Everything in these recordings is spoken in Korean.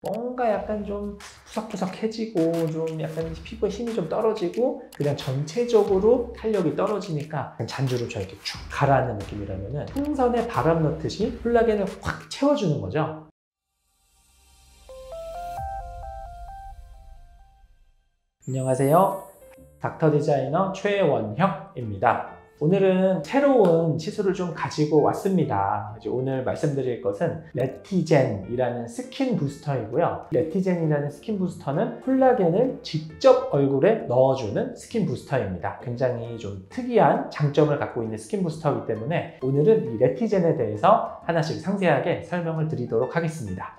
뭔가 약간 좀 푸석푸석해지고 좀 약간 피부에 힘이 좀 떨어지고 그냥 전체적으로 탄력이 떨어지니까 잔주를 이렇게 쭉 가라앉는 느낌이라면은 풍선에 바람 넣듯이 콜라겐을 확 채워주는 거죠. 안녕하세요. 닥터 디자이너 최원혁입니다. 오늘은 새로운 시술을 좀 가지고 왔습니다. 오늘 말씀드릴 것은 레티젠이라는 스킨 부스터이고요. 레티젠이라는 스킨 부스터는 콜라겐을 직접 얼굴에 넣어주는 스킨 부스터입니다. 굉장히 좀 특이한 장점을 갖고 있는 스킨 부스터이기 때문에 오늘은 이 레티젠에 대해서 하나씩 상세하게 설명을 드리도록 하겠습니다.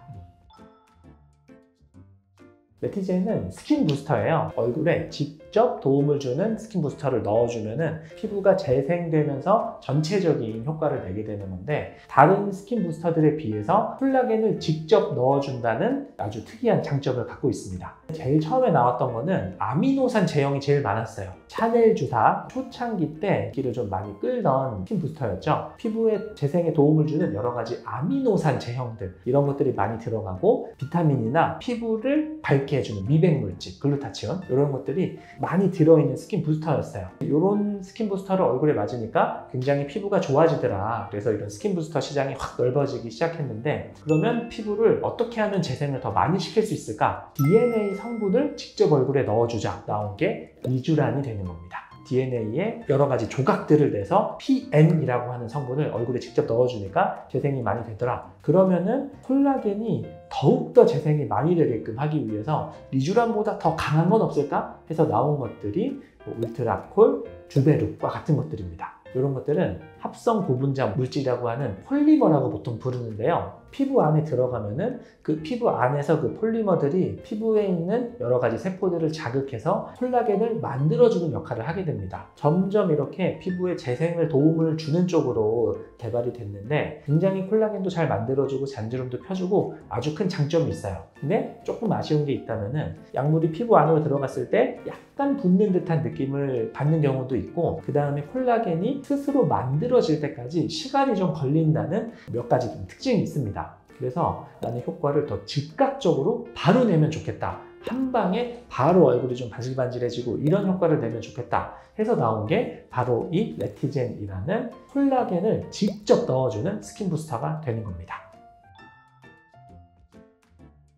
레티젠은 스킨 부스터예요. 얼굴에 직접 도움을 주는 스킨 부스터를 넣어주면 피부가 재생되면서 전체적인 효과를 내게 되는 건데, 다른 스킨 부스터들에 비해서 콜라겐을 직접 넣어준다는 아주 특이한 장점을 갖고 있습니다. 제일 처음에 나왔던 거는 아미노산 제형이 제일 많았어요. 샤넬 주사 초창기 때 인기를 좀 많이 끌던 스킨 부스터였죠. 피부에 재생에 도움을 주는 여러 가지 아미노산 제형들, 이런 것들이 많이 들어가고 비타민이나 피부를 밝게 해주는 미백물질, 글루타치온, 이런 것들이 많이 들어있는 스킨 부스터였어요. 이런 스킨 부스터를 얼굴에 맞으니까 굉장히 피부가 좋아지더라. 그래서 이런 스킨 부스터 시장이 확 넓어지기 시작했는데, 그러면 피부를 어떻게 하면 재생을 더 많이 시킬 수 있을까? DNA 성분을 직접 얼굴에 넣어주자 나온 게 리쥬란이 되는 겁니다. DNA에 여러 가지 조각들을 내서 PN이라고 하는 성분을 얼굴에 직접 넣어주니까 재생이 많이 되더라. 그러면은 콜라겐이 더욱더 재생이 많이 되게끔 하기 위해서 리쥬란보다 더 강한 건 없을까 해서 나온 것들이 울트라콜, 주베룩과 같은 것들입니다. 이런 것들은 합성 고분자 물질이라고 하는 폴리머라고 보통 부르는데요. 피부 안에 들어가면은 그 피부 안에서 그 폴리머들이 피부에 있는 여러 가지 세포들을 자극해서 콜라겐을 만들어주는 역할을 하게 됩니다. 점점 이렇게 피부에 재생을 도움을 주는 쪽으로 개발이 됐는데, 굉장히 콜라겐도 잘 만들어주고 잔주름도 펴주고 아주 큰 장점이 있어요. 근데 조금 아쉬운 게 있다면은 약물이 피부 안으로 들어갔을 때 약간 붓는 듯한 느낌을 받는 경우도 있고, 그 다음에 콜라겐이 스스로 만들어질 때까지 시간이 좀 걸린다는 몇 가지 특징이 있습니다. 그래서 나는 효과를 더 즉각적으로 바로 내면 좋겠다, 한 방에 바로 얼굴이 좀 반질반질해지고 이런 효과를 내면 좋겠다 해서 나온 게 바로 이 레티젠이라는 콜라겐을 직접 넣어주는 스킨 부스터가 되는 겁니다.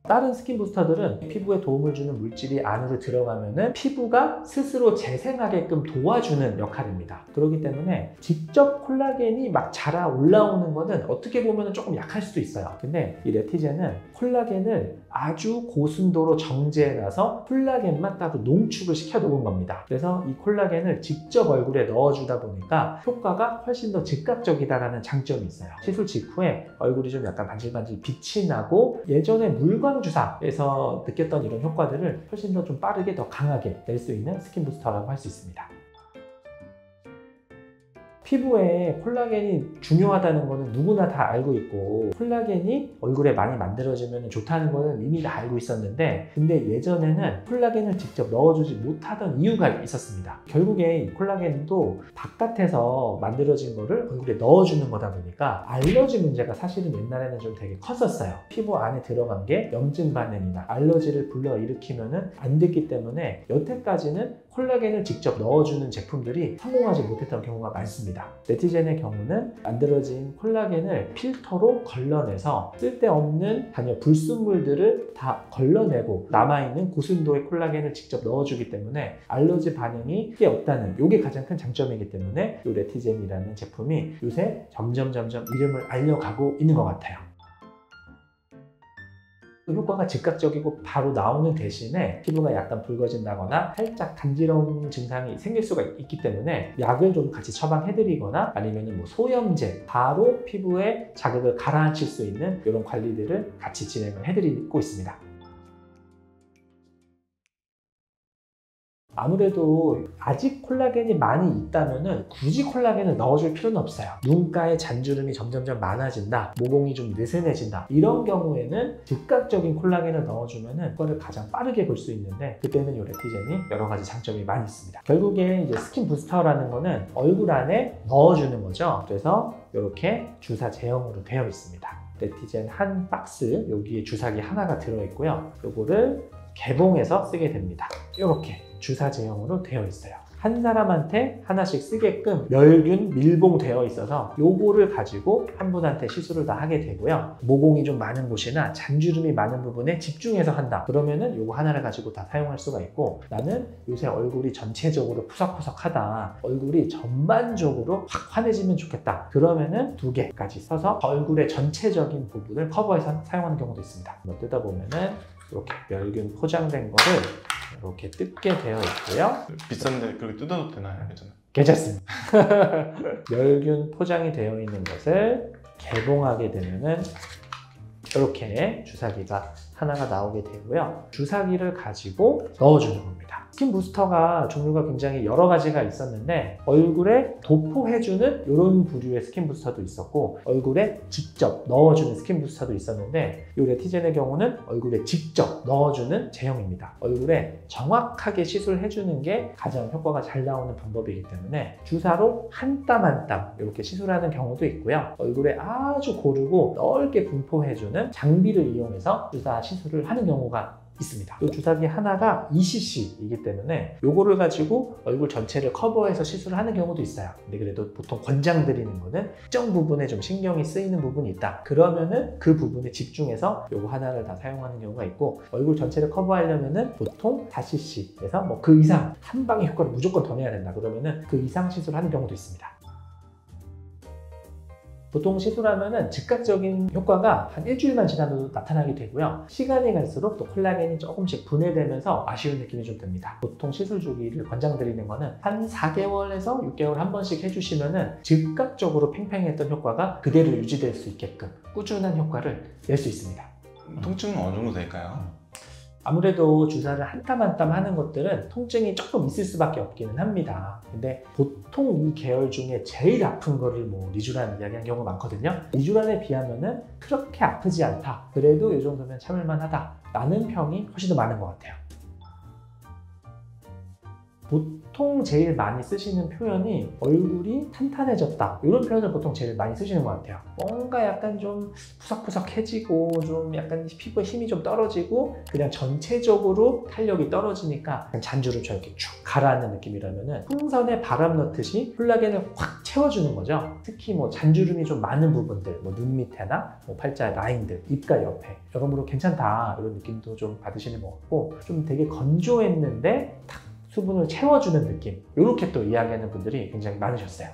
다른 스킨 부스터들은 피부에 도움을 주는 물질이 안으로 들어가면은 피부가 스스로 재생하게끔 도와주는 역할입니다. 그렇기 때문에 직접 콜라겐이 막 자라 올라오는 거는 어떻게 보면 조금 약할 수도 있어요. 근데 이 레티젠은 콜라겐을 아주 고순도로 정제해놔서 콜라겐만 따로 농축을 시켜 놓은 겁니다. 그래서 이 콜라겐을 직접 얼굴에 넣어주다 보니까 효과가 훨씬 더 즉각적이다라는 장점이 있어요. 시술 직후에 얼굴이 좀 약간 반질반질 빛이 나고, 예전에 물광 주사에서 느꼈던 이런 효과들을 훨씬 더 좀 빠르게 더 강하게 낼 수 있는 스킨 부스터라고 할 수 있습니다. 피부에 콜라겐이 중요하다는 거는 누구나 다 알고 있고, 콜라겐이 얼굴에 많이 만들어지면 좋다는 거는 이미 다 알고 있었는데, 근데 예전에는 콜라겐을 직접 넣어주지 못하던 이유가 있었습니다. 결국에 이 콜라겐도 바깥에서 만들어진 거를 얼굴에 넣어주는 거다 보니까 알러지 문제가 사실은 옛날에는 좀 되게 컸었어요. 피부 안에 들어간 게 염증 반응이나 알러지를 불러일으키면 안 됐기 때문에 여태까지는 콜라겐을 직접 넣어주는 제품들이 성공하지 못했던 경우가 많습니다. 레티젠의 경우는 만들어진 콜라겐을 필터로 걸러내서 쓸데없는 잔여 불순물들을 다 걸러내고 남아있는 고순도의 콜라겐을 직접 넣어주기 때문에 알러지 반응이 꽤 없다는, 이게 가장 큰 장점이기 때문에 이 레티젠이라는 제품이 요새 점점 이름을 알려가고 있는 것 같아요. 효과가 즉각적이고 바로 나오는 대신에 피부가 약간 붉어진다거나 살짝 간지러운 증상이 생길 수가 있기 때문에 약을 좀 같이 처방해드리거나 아니면 소염제, 바로 피부에 자극을 가라앉힐 수 있는 이런 관리들을 같이 진행을 해드리고 있습니다. 아무래도 아직 콜라겐이 많이 있다면 굳이 콜라겐을 넣어줄 필요는 없어요. 눈가에 잔주름이 점점 많아진다, 모공이 좀 느슨해진다, 이런 경우에는 즉각적인 콜라겐을 넣어주면 그거를 가장 빠르게 볼 수 있는데, 그때는 이 레티젠이 여러 가지 장점이 많이 있습니다. 결국에 이제 스킨 부스터라는 거는 얼굴 안에 넣어주는 거죠. 그래서 이렇게 주사 제형으로 되어 있습니다. 네티젠 한 박스, 여기에 주사기 하나가 들어있고요. 요거를 개봉해서 쓰게 됩니다. 이렇게 주사 제형으로 되어 있어요. 한 사람한테 하나씩 쓰게끔 멸균 밀봉되어 있어서 요거를 가지고 한 분한테 시술을 다 하게 되고요. 모공이 좀 많은 곳이나 잔주름이 많은 부분에 집중해서 한다. 그러면은 요거 하나를 가지고 다 사용할 수가 있고, 나는 요새 얼굴이 전체적으로 푸석푸석하다, 얼굴이 전반적으로 확 환해지면 좋겠다. 그러면은 2개까지 써서 얼굴의 전체적인 부분을 커버해서 사용하는 경우도 있습니다. 한번 뜯어보면은 이렇게 멸균 포장된 거를 이렇게 뜯게 되어 있고요. 비싼데 그렇게 뜯어도 되나요? 괜찮아요? 괜찮습니다. 멸균 포장이 되어 있는 것을 개봉하게 되면은 이렇게 주사기가 하나가 나오게 되고요. 주사기를 가지고 넣어주는 겁니다. 스킨 부스터가 종류가 굉장히 여러 가지가 있었는데, 얼굴에 도포해주는 이런 부류의 스킨 부스터도 있었고, 얼굴에 직접 넣어주는 스킨 부스터도 있었는데, 이 레티젠의 경우는 얼굴에 직접 넣어주는 제형입니다. 얼굴에 정확하게 시술해주는 게 가장 효과가 잘 나오는 방법이기 때문에 주사로 한 땀 한 땀 이렇게 시술하는 경우도 있고요. 얼굴에 아주 고르고 넓게 분포해주는 장비를 이용해서 주사 시술을 하는 경우가 있습니다. 이 주사기 하나가 2cc이기 때문에 이거를 가지고 얼굴 전체를 커버해서 시술을 하는 경우도 있어요. 근데 그래도 보통 권장드리는 거는 특정 부분에 좀 신경이 쓰이는 부분이 있다. 그러면은 그 부분에 집중해서 이거 하나를 다 사용하는 경우가 있고, 얼굴 전체를 커버하려면은 보통 4cc에서 뭐 그 이상 한 방의 효과를 무조건 더 내야 된다. 그러면은 그 이상 시술하는 경우도 있습니다. 보통 시술하면은 즉각적인 효과가 한 일주일만 지나도 나타나게 되고요. 시간이 갈수록 또 콜라겐이 조금씩 분해되면서 아쉬운 느낌이 좀 듭니다. 보통 시술 주기를 권장드리는 거는 한 4개월에서 6개월 한 번씩 해주시면은 즉각적으로 팽팽했던 효과가 그대로 유지될 수 있게끔 꾸준한 효과를 낼 수 있습니다. 통증은 어느 정도 될까요? 아무래도 주사를 한 땀 한 땀 하는 것들은 통증이 조금 있을 수밖에 없기는 합니다. 근데 보통 이 계열 중에 제일 아픈 거를 뭐 리쥬란 이야기하는 경우가 많거든요. 리쥬란에 비하면은 그렇게 아프지 않다, 그래도 이 정도면 참을만 하다 라는 평이 훨씬 더 많은 것 같아요. 보통 제일 많이 쓰시는 표현이 얼굴이 탄탄해졌다, 이런 표현을 보통 제일 많이 쓰시는 것 같아요. 뭔가 약간 좀 푸석푸석해지고 좀 약간 피부에 힘이 좀 떨어지고 그냥 전체적으로 탄력이 떨어지니까 잔주름처럼 이렇게 쭉 가라앉는 느낌이라면은 풍선에 바람 넣듯이 콜라겐을 확 채워주는 거죠. 특히 뭐 잔주름이 좀 많은 부분들, 뭐 눈 밑에나 뭐 팔자 라인들, 입가 옆에 여러모로 괜찮다 이런 느낌도 좀 받으시는 것 같고, 좀 되게 건조했는데 탁 수분을 채워주는 느낌, 이렇게 또 이야기하는 분들이 굉장히 많으셨어요.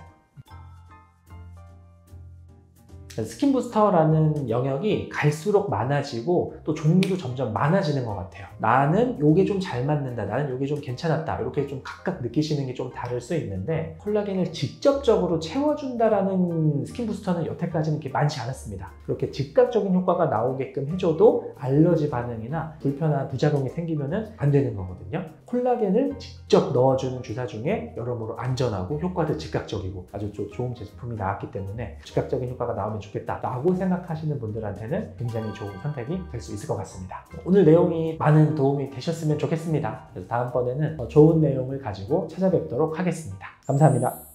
스킨 부스터라는 영역이 갈수록 많아지고 또 종류도 점점 많아지는 것 같아요. 나는 요게 좀 잘 맞는다, 나는 요게 좀 괜찮았다, 이렇게 좀 각각 느끼시는 게 좀 다를 수 있는데, 콜라겐을 직접적으로 채워준다라는 스킨 부스터는 여태까지는 이렇게 많지 않았습니다. 그렇게 즉각적인 효과가 나오게끔 해줘도 알러지 반응이나 불편한 부작용이 생기면 안 되는 거거든요. 콜라겐을 직접 넣어주는 주사 중에 여러모로 안전하고 효과도 즉각적이고 아주 좋은 제품이 나왔기 때문에 즉각적인 효과가 나오면 좋겠다 라고 생각하시는 분들한테는 굉장히 좋은 선택이 될 수 있을 것 같습니다. 오늘 내용이 많은 도움이 되셨으면 좋겠습니다. 그래서 다음번에는 더 좋은 내용을 가지고 찾아뵙도록 하겠습니다. 감사합니다.